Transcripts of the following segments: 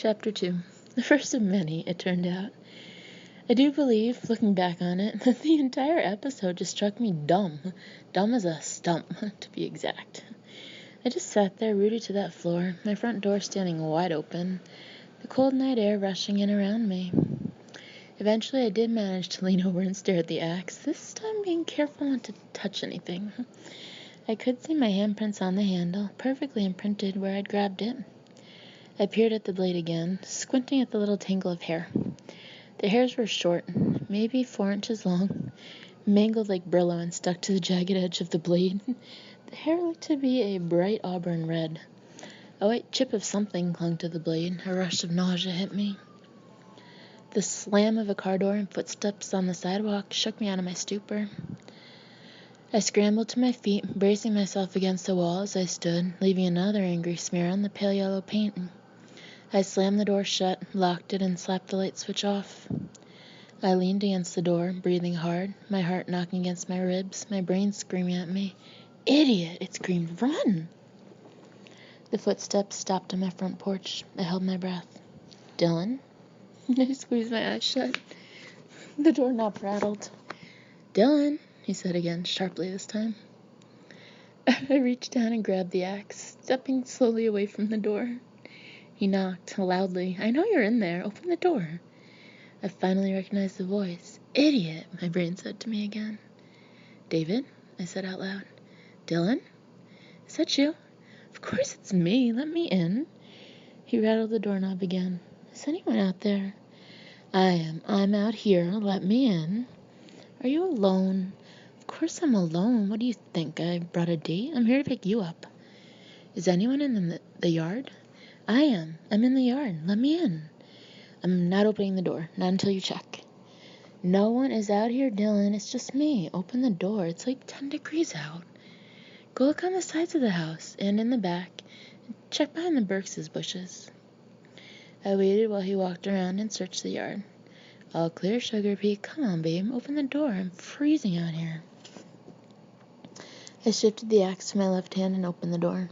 Chapter 2. The first of many, it turned out. I do believe, looking back on it, that the entire episode just struck me dumb. Dumb as a stump, to be exact. I just sat there rooted to that floor, my front door standing wide open, the cold night air rushing in around me. Eventually I did manage to lean over and stare at the axe, this time being careful not to touch anything. I could see my handprints on the handle, perfectly imprinted where I'd grabbed it. I peered at the blade again, squinting at the little tangle of hair. The hairs were short, maybe 4 inches long, mangled like Brillo and stuck to the jagged edge of the blade. The hair looked to be a bright auburn red. A white chip of something clung to the blade. A rush of nausea hit me. The slam of a car door and footsteps on the sidewalk shook me out of my stupor. I scrambled to my feet, bracing myself against the wall as I stood, leaving another angry smear on the pale yellow paint. I slammed the door shut, locked it, and slapped the light switch off. I leaned against the door, breathing hard, my heart knocking against my ribs, my brain screaming at me. Idiot! It screamed, run! The footsteps stopped on my front porch. I held my breath. Dylan? I squeezed my eyes shut. The doorknob rattled. Dylan, he said again, sharply this time. I reached down and grabbed the axe, stepping slowly away from the door. He knocked, loudly. I know you're in there. Open the door. I finally recognized the voice. Idiot, my brain said to me again. David, I said out loud. Dylan? Is that you? Of course it's me. Let me in. He rattled the doorknob again. Is anyone out there? I am. I'm out here. Let me in. Are you alone? Of course I'm alone. What do you think? I brought a date? I'm here to pick you up. Is anyone in the yard? I am. I'm in the yard. Let me in. I'm not opening the door. Not until you check. No one is out here, Dylan. It's just me. Open the door. It's like 10 degrees out. Go look on the sides of the house and in the back. And check behind the Burks' bushes. I waited while he walked around and searched the yard. All clear, Sugar Pea. Come on, babe. Open the door. I'm freezing out here. I shifted the axe to my left hand and opened the door.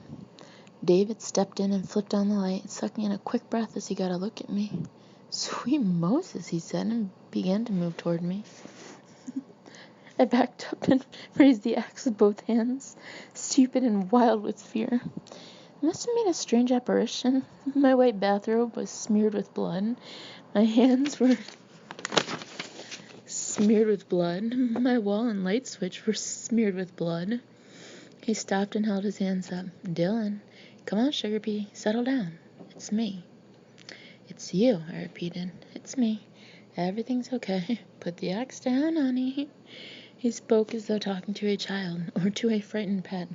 David stepped in and flipped on the light, sucking in a quick breath as he got a look at me. Sweet Moses, he said, and began to move toward me. I backed up and raised the axe with both hands, stupid and wild with fear. I must have made a strange apparition. My white bathrobe was smeared with blood. My hands were smeared with blood. My wall and light switch were smeared with blood. He stopped and held his hands up. Dylan, come on, Sugar Pea, settle down. It's me. It's you, I repeated. It's me. Everything's okay. Put the axe down, honey. He spoke as though talking to a child or to a frightened pet.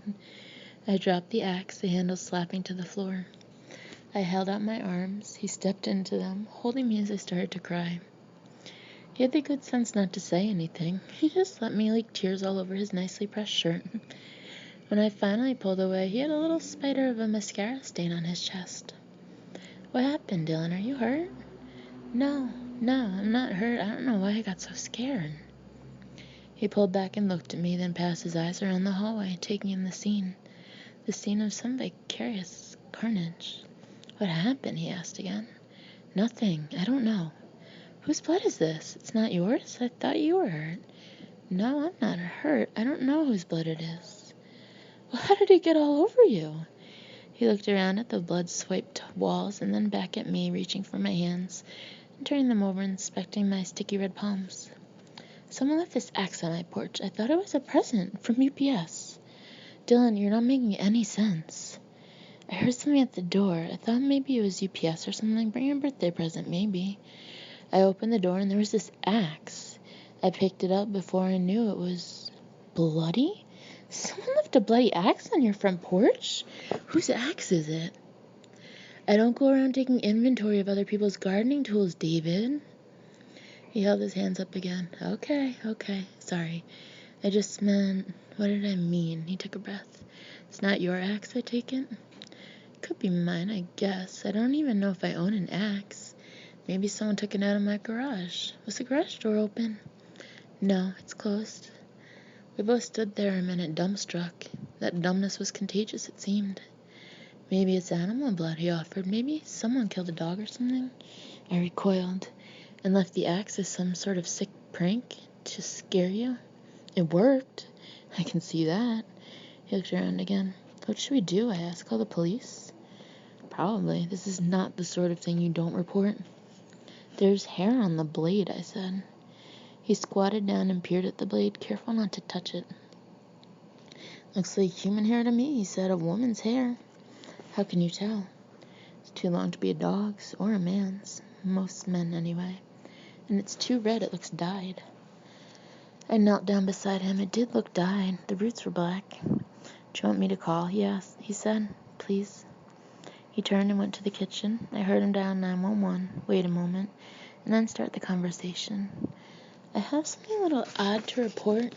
I dropped the axe, the handle slapping to the floor. I held out my arms. He stepped into them, holding me as I started to cry. He had the good sense not to say anything. He just let me leak tears all over his nicely pressed shirt. When I finally pulled away, he had a little spider of a mascara stain on his chest. What happened, Dylan? Are you hurt? No, I'm not hurt. I don't know why I got so scared. He pulled back and looked at me, then passed his eyes around the hallway, taking in the scene of some vicarious carnage. What happened? He asked again. Nothing. I don't know. Whose blood is this? It's not yours? I thought you were hurt. No, I'm not hurt. I don't know whose blood it is. Well, how did it get all over you? He looked around at the blood-swiped walls and then back at me, reaching for my hands and turning them over, inspecting my sticky red palms. Someone left this axe on my porch. I thought it was a present from UPS. Dylan, you're not making any sense. I heard something at the door. I thought maybe it was UPS or something. Bring your birthday present, maybe. I opened the door and there was this axe. I picked it up before I knew it was bloody. Someone left a bloody axe on your front porch? Whose axe is it? I don't go around taking inventory of other people's gardening tools, David. He held his hands up again. Okay, sorry. I just meant, what did I mean? He took a breath. It's not your axe, I take it? Could be mine, I guess. I don't even know if I own an axe. Maybe someone took it out of my garage. Was the garage door open? No, it's closed. We both stood there a minute, dumbstruck. That dumbness was contagious, it seemed. Maybe it's animal blood, he offered. Maybe someone killed a dog or something. I recoiled and left the axe as some sort of sick prank to scare you. It worked. I can see that. He looked around again. What should we do? I asked. Call the police? Probably. This is not the sort of thing you don't report. There's hair on the blade, I said. He squatted down and peered at the blade, careful not to touch it. Looks like human hair to me, he said. A woman's hair. How can you tell? It's too long to be a dog's or a man's. Most men, anyway. And it's too red, it looks dyed. I knelt down beside him. It did look dyed. The roots were black. Do you want me to call? He asked. He said, please. He turned and went to the kitchen. I heard him dial 911, wait a moment, and then start the conversation. I have something a little odd to report.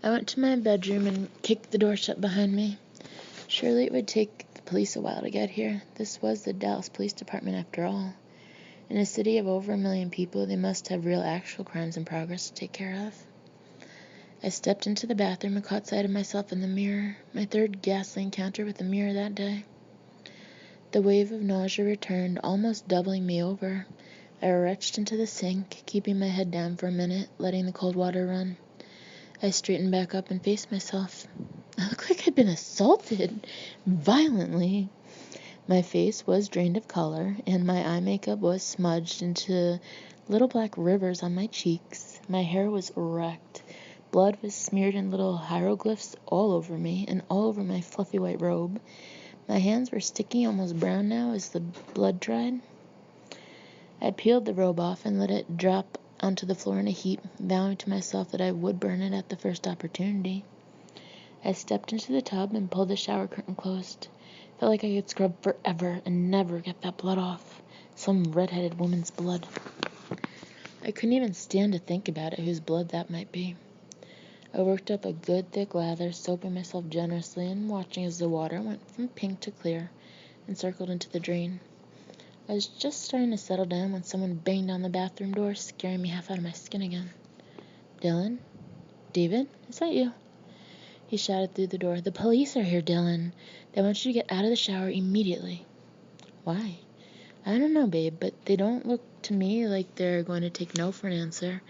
I went to my bedroom and kicked the door shut behind me. Surely it would take the police a while to get here. This was the Dallas Police Department after all. In a city of over 1 million people, they must have real actual crimes in progress to take care of. I stepped into the bathroom and caught sight of myself in the mirror, my third ghastly encounter with the mirror that day. The wave of nausea returned, almost doubling me over. I retched into the sink, keeping my head down for a minute, letting the cold water run. I straightened back up and faced myself. I looked like I'd been assaulted, violently. My face was drained of color, and my eye makeup was smudged into little black rivers on my cheeks. My hair was wrecked. Blood was smeared in little hieroglyphs all over me and all over my fluffy white robe. My hands were sticky, almost brown now as the blood dried. I peeled the robe off and let it drop onto the floor in a heap, vowing to myself that I would burn it at the first opportunity. I stepped into the tub and pulled the shower curtain closed. Felt like I could scrub forever and never get that blood off. Some red-headed woman's blood. I couldn't even stand to think about it, whose blood that might be. I worked up a good thick lather, soaping myself generously and watching as the water went from pink to clear and circled into the drain. I was just starting to settle down when someone banged on the bathroom door, scaring me half out of my skin again. Dylan? David? Is that you? He shouted through the door. The police are here, Dylan. They want you to get out of the shower immediately. Why? I don't know, babe, but they don't look to me like they're going to take no for an answer.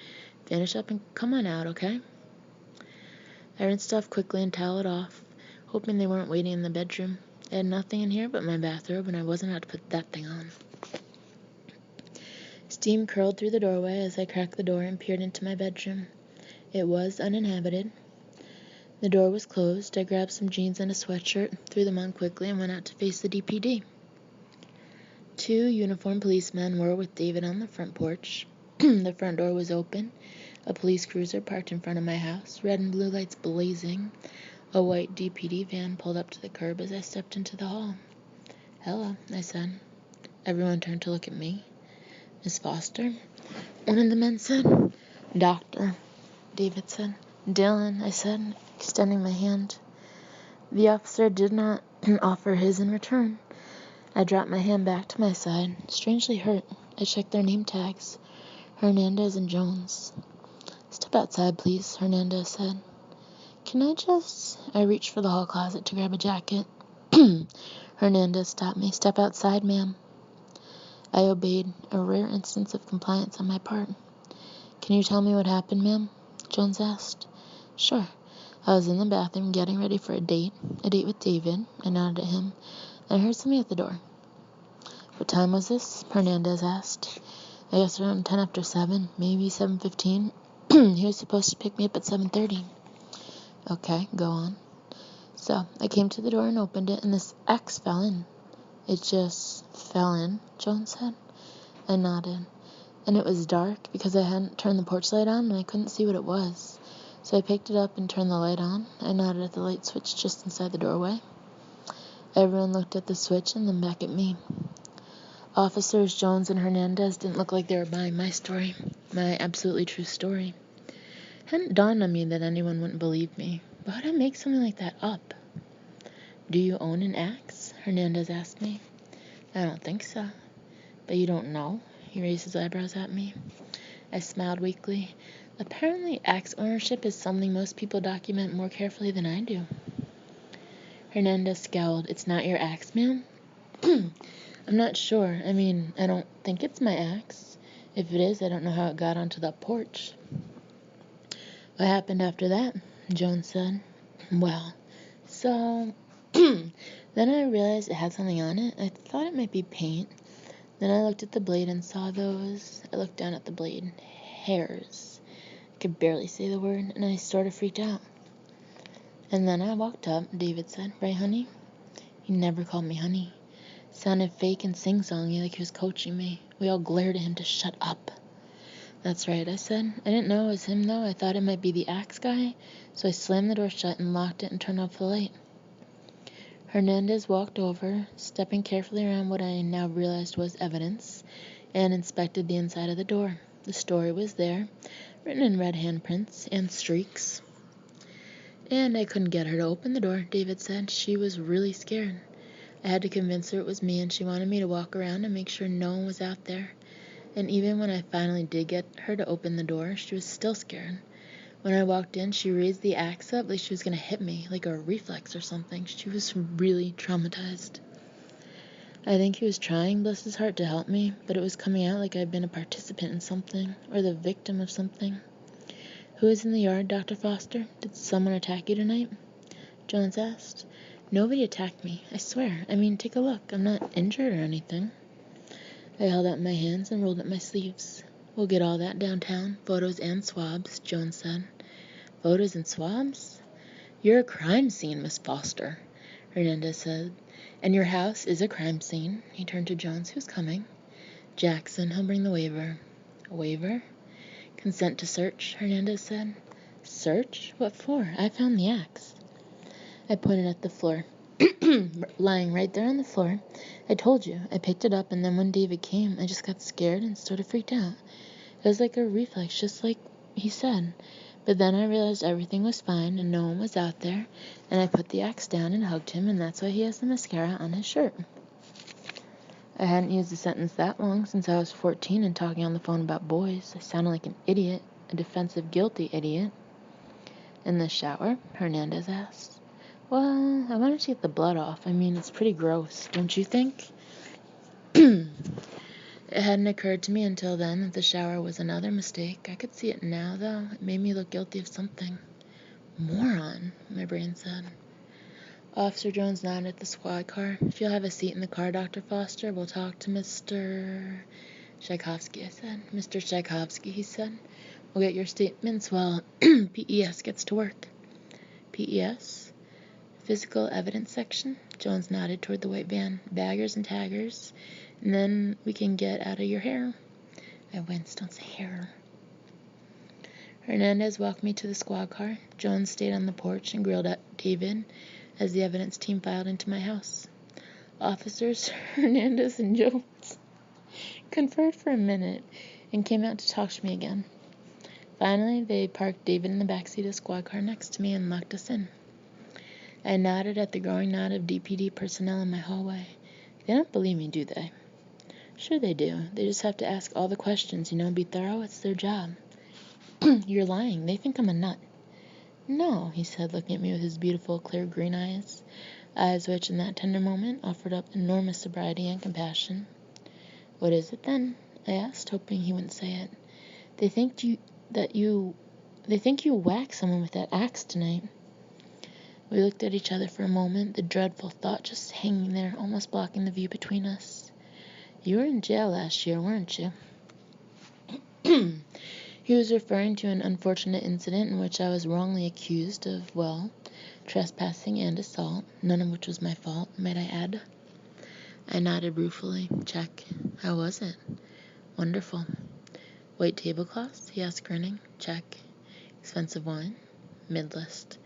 Finish up and come on out, okay? I rinsed off quickly and toweled off, hoping they weren't waiting in the bedroom. I had nothing in here but my bathrobe, and I wasn't about to put that thing on. Steam curled through the doorway as I cracked the door and peered into my bedroom. It was uninhabited. The door was closed. I grabbed some jeans and a sweatshirt, threw them on quickly, and went out to face the DPD. 2 uniformed policemen were with David on the front porch. The front door was open. A police cruiser parked in front of my house, red and blue lights blazing. A white DPD van pulled up to the curb as I stepped into the hall. Hello, I said. Everyone turned to look at me. Miss Foster? One of the men said. Doctor, David said. Dylan, I said, extending my hand. The officer did not offer his in return. I dropped my hand back to my side, strangely hurt. I checked their name tags. Hernandez and Jones. Step outside, please, Hernandez said. Can I just... I reached for the hall closet to grab a jacket. Hernandez stopped me. Step outside, ma'am. I obeyed, a rare instance of compliance on my part. Can you tell me what happened, ma'am? Jones asked. Sure. I was in the bathroom getting ready for a date with David. I nodded at him. I heard something at the door. What time was this? Hernandez asked. I guess around 10 after 7, maybe 7:15. He was supposed to pick me up at 7:30. Okay, go on. So, I came to the door and opened it, and this X fell in. It just fell in, Jones said. I nodded. And it was dark because I hadn't turned the porch light on and I couldn't see what it was. So I picked it up and turned the light on. I nodded at the light switch just inside the doorway. Everyone looked at the switch and then back at me. Officers Jones and Hernandez didn't look like they were buying my story, my absolutely true story. It hadn't dawned on me that anyone wouldn't believe me. Why would I make something like that up? Do you own an axe? Hernandez asked me. I don't think so. But you don't know? He raised his eyebrows at me. I smiled weakly. Apparently, axe ownership is something most people document more carefully than I do. Hernandez scowled. It's not your axe, ma'am? I'm not sure. I mean, I don't think it's my axe. If it is, I don't know how it got onto the porch. What happened after that? Jones said. Well, so then I realized it had something on it. I thought it might be paint. Then I looked at the blade and saw those. I looked down at the blade. Hairs. I could barely say the word, and I sort of freaked out. And then I walked up, David said. Right, honey? He never called me honey. Sounded fake and sing-songy like he was coaching me. We all glared at him to shut up. That's right, I said. I didn't know it was him, though. I thought it might be the axe guy, so I slammed the door shut and locked it and turned off the light. Hernandez walked over, stepping carefully around what I now realized was evidence, and inspected the inside of the door. The story was there, written in red handprints and streaks. And I couldn't get her to open the door, David said. She was really scared. I had to convince her it was me, and she wanted me to walk around and make sure no one was out there. And even when I finally did get her to open the door, she was still scared. When I walked in, she raised the axe up like she was going to hit me, like a reflex or something. She was really traumatized. I think he was trying, bless his heart, to help me, but it was coming out like I'd been a participant in something, or the victim of something. Who is in the yard, Dr. Foster? Did someone attack you tonight? Jones asked. Nobody attacked me, I swear. I mean, take a look. I'm not injured or anything. I held out my hands and rolled up my sleeves. We'll get all that downtown, photos and swabs, Jones said. Photos and swabs? You're a crime scene, Miss Foster, Hernandez said. And your house is a crime scene. He turned to Jones, who's coming. Jackson, he'll bring the waiver. A waiver? Consent to search, Hernandez said. Search? What for? I found the axe. I pointed at the floor. Lying right there on the floor. I told you. I picked it up, and then when David came, I just got scared and sort of freaked out. It was like a reflex, just like he said. But then I realized everything was fine and no one was out there, and I put the axe down and hugged him, and that's why he has the mascara on his shirt. I hadn't used a sentence that long since I was 14 and talking on the phone about boys. I sounded like an idiot, a defensive, guilty idiot. In the shower? Hernandez asked. Well, I wanted to get the blood off. I mean, it's pretty gross, don't you think? It hadn't occurred to me until then that the shower was another mistake. I could see it now, though. It made me look guilty of something. Moron, my brain said. Officer Jones nodded at the squad car. If you'll have a seat in the car, Dr. Foster, we'll talk to Mr. Tchaikovsky, I said. Mr. Tchaikovsky, he said. We'll get your statements while PES gets to work. PES? Physical evidence section? Jones nodded toward the white van. Baggers and taggers. And then we can get out of your hair. I winced. Don't say hair. Hernandez walked me to the squad car. Jones stayed on the porch and grilled at David as the evidence team filed into my house. Officers Hernandez and Jones conferred for a minute and came out to talk to me again. Finally, they parked David in the backseat of the squad car next to me and locked us in. I nodded at the growing knot of DPD personnel in my hallway. They don't believe me, do they? Sure they do. They just have to ask all the questions, be thorough. It's their job. You're lying. They think I'm a nut. No, he said, looking at me with his beautiful, clear green eyes which, in that tender moment, offered up enormous sobriety and compassion. What is it, then? I asked, hoping he wouldn't say it. They think you whacked someone with that axe tonight. We looked at each other for a moment, the dreadful thought just hanging there, almost blocking the view between us. You were in jail last year, weren't you? He was referring to an unfortunate incident in which I was wrongly accused of, trespassing and assault, none of which was my fault, might I add. I nodded ruefully. Check. How was it? Wonderful. White tablecloths? He asked, grinning. Check. Expensive wine? Mid-list.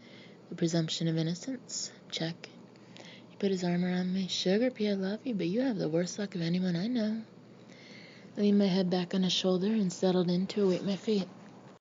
The presumption of innocence? Check. He put his arm around me. Sugar Pea, I love you, but you have the worst luck of anyone I know. I leaned my head back on his shoulder and settled in to await my fate.